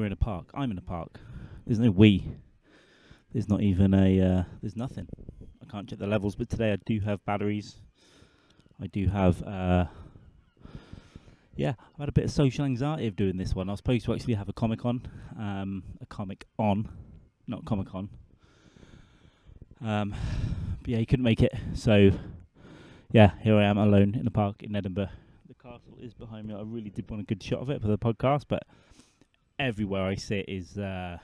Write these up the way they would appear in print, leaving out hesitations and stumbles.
we're in a park. I'm in a park. There's no we. There's not even a. There's nothing. I can't check the levels, but today I do have batteries. I do have. Yeah, I've had a bit of social anxiety of doing this one. I was supposed to actually have a comic on, not Comic Con. But yeah, he couldn't make it, so yeah, here I am alone in the park in Edinburgh. The castle is behind me. I really did want a good shot of it for the podcast, but everywhere I sit is, it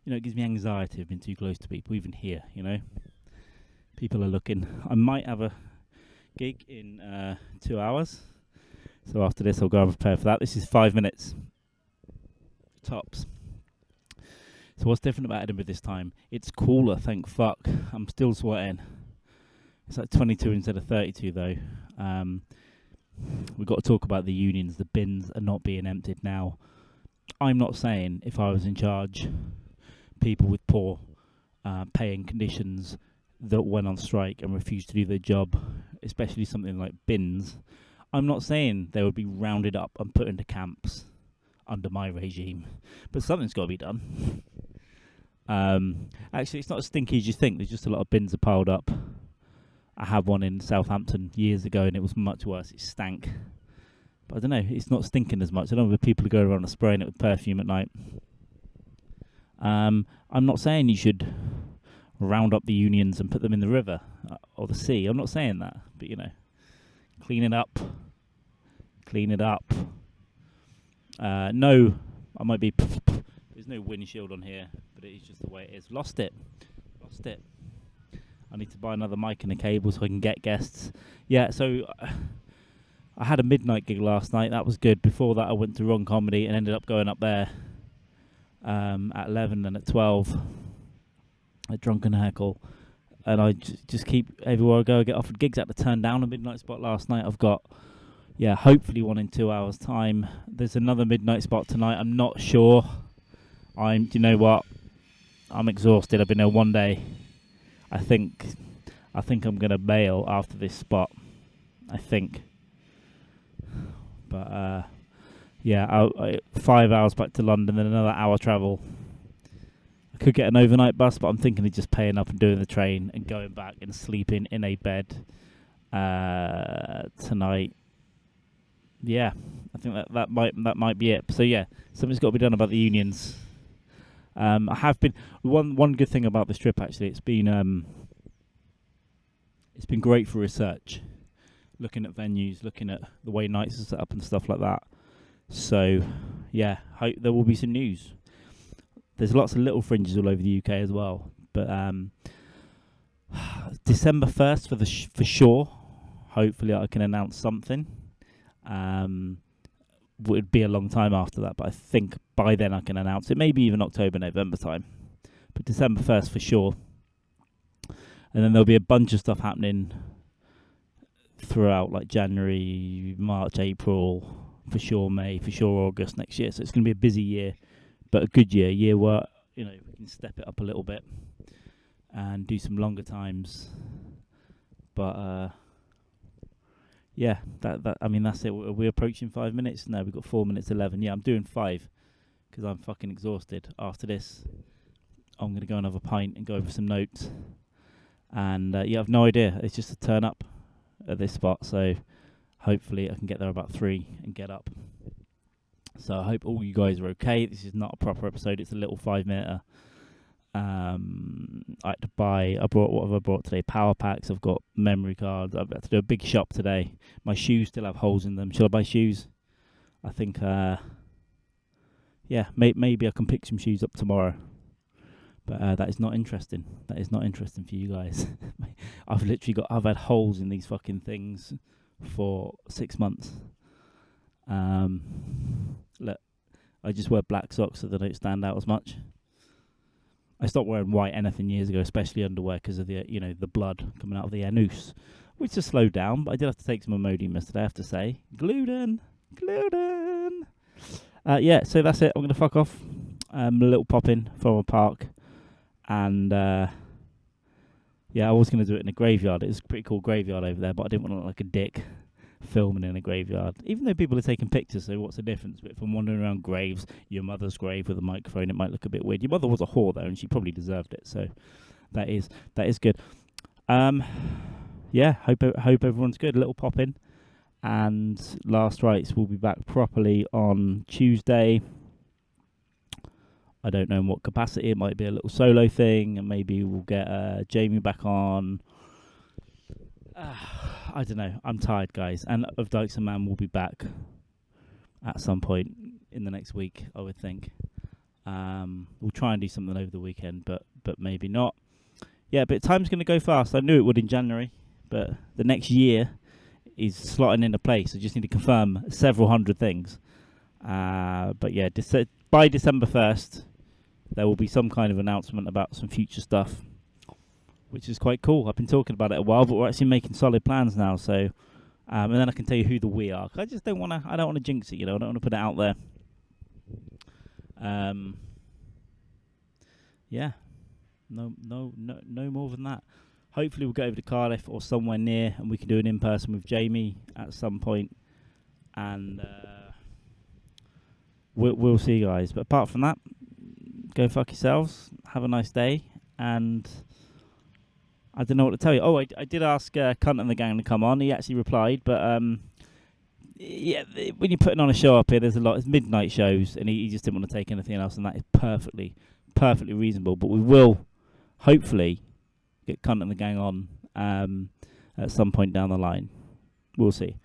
gives me anxiety of being too close to people, even here, People are looking. I might have a gig in 2 hours, so after this I'll go and prepare for that. This is 5 minutes, tops. So what's different about Edinburgh this time? It's cooler, thank fuck. I'm still sweating. It's like 22 instead of 32 though. We've got to talk about the unions. The bins are not being emptied now. I'm not saying if I was in charge, people with poor paying conditions that went on strike and refused to do their job, especially something like bins, I'm not saying they would be rounded up and put into camps under my regime. But something's got to be done. Actually, it's not as stinky as you think. There's just a lot of bins are piled up. I had one in Southampton years ago and it was much worse. It stank. But I don't know, it's not stinking as much. I don't know if people are going around and spraying it with perfume at night. I'm not saying you should round up the unions and put them in the river or the sea. I'm not saying that. But, clean it up. Clean it up. No, I might be... There's no windshield on here, but it is just the way it is. Lost it. I need to buy another mic and a cable so I can get guests. Yeah, so I had a midnight gig last night. That was good. Before that, I went to Ron Comedy and ended up going up there at 11 and at 12 at Drunken Heckle. And I just keep, everywhere I go, I get offered gigs. I had to turn down a midnight spot last night. I've got, hopefully one in 2 hours' time. There's another midnight spot tonight. I'm not sure. Do you know what? I'm exhausted. I've been there one day. I think I'm gonna bail after this spot. I think. But I 5 hours back to London, then another hour travel. I could get an overnight bus, but I'm thinking of just paying up and doing the train and going back and sleeping in a bed tonight. Yeah, I think that might be it. So yeah, something's got to be done about the unions. I have been one good thing about this trip actually. It's been great for research, looking at venues, looking at the way nights are set up and stuff like that. So yeah, hope there will be some news. There's lots of little fringes all over the UK as well, but December 1st for sure. Hopefully I can announce something. Would be a long time after that, but I think by then I can announce it. Maybe even October, November time. But December 1st for sure. And then there'll be a bunch of stuff happening throughout, like January, March, April, for sure May, for sure August next year. So it's going to be a busy year, but a good year. A year where, we can step it up a little bit and do some longer times. But, yeah, that's it. Are we approaching 5 minutes? No, we've got 4 minutes 11. Yeah, I'm doing 5 because I'm fucking exhausted. After this, I'm going to go and have a pint and go over some notes. And, I've no idea. It's just a turn up at this spot. So hopefully I can get there about 3 and get up. So I hope all you guys are okay. This is not a proper episode. It's a little 5-minute. I had to buy. What have I brought today? Power packs. I've got memory cards. I've had to do a big shop today. My shoes still have holes in them. Should I buy shoes? I think. Maybe I can pick some shoes up tomorrow. But that is not interesting. That is not interesting for you guys. I've had holes in these fucking things for 6 months. Look, I just wear black socks so they don't stand out as much. I stopped wearing white anything years ago, especially underwear, because of the the blood coming out of the anus, which has slowed down. But I did have to take some Imodium yesterday, I have to say. Gluten. So that's it. I'm going to fuck off. A little pop-in from a park. And, I was going to do it in a graveyard. It was a pretty cool graveyard over there, but I didn't want to look like a dick filming in a graveyard. Even though people are taking pictures, so what's the difference? But if I'm wandering around graves, your mother's grave with a microphone, it might look a bit weird. Your mother was a whore though, and she probably deserved it. So that is good. Yeah, hope everyone's good. A little pop in, and Last Rites will be back properly on Tuesday. I don't know in what capacity. It might be a little solo thing, and maybe we'll get Jamie back on. I don't know. I'm tired, guys. And Of Dykes and Mann will be back at some point in the next week, I would think. We'll try and do something over the weekend, but maybe not. Yeah, but time's going to go fast. I knew it would in January, but the next year is slotting into place. I just need to confirm several hundred things. But yeah, by December 1st, there will be some kind of announcement about some future stuff, which is quite cool. I've been talking about it a while, but we're actually making solid plans now. So, and then I can tell you who the we are. 'Cause I just don't want to. I don't want to jinx it. I don't want to put it out there. Yeah, no more than that. Hopefully, we'll go over to Cardiff or somewhere near, and we can do an in-person with Jamie at some point. And we'll see, guys. But apart from that, go fuck yourselves. Have a nice day, and I don't know what to tell you. Oh, I did ask Cunt and the Gang to come on. He actually replied, but yeah, when you're putting on a show up here, there's a lot. It's midnight shows, and he just didn't want to take anything else, and that is perfectly reasonable. But we will hopefully get Cunt and the Gang on at some point down the line. We'll see.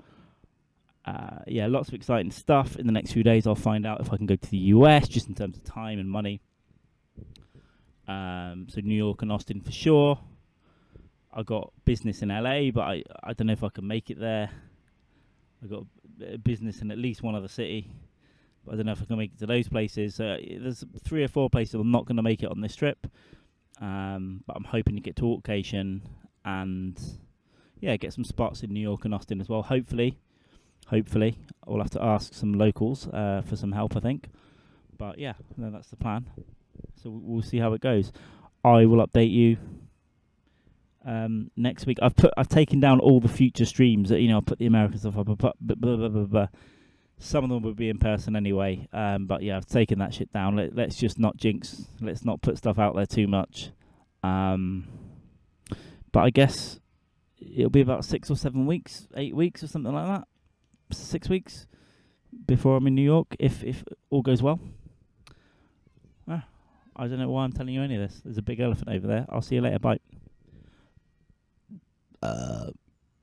Yeah, lots of exciting stuff in the next few days. I'll find out if I can go to the US, just in terms of time and money. So New York and Austin for sure. I got business in LA, but I don't know if I can make it there. I got a business in at least one other city, but I don't know if I can make it to those places. There's 3 or 4 places I'm not going to make it on this trip, but I'm hoping to get to Auckation and yeah, get some spots in New York and Austin as well. Hopefully, I'll have to ask some locals for some help, I think. But yeah, no, that's the plan. So we'll see how it goes. I will update you next week. I've taken down all the future streams. I'll put the American stuff up. Some of them will be in person anyway. But yeah, I've taken that shit down. Let's just not jinx. Let's not put stuff out there too much. But I guess it'll be about 6 or 7 weeks, 8 weeks or something like that. 6 weeks before I'm in New York, if all goes well. I don't know why I'm telling you any of this. There's a big elephant over there. I'll see you later. Bye.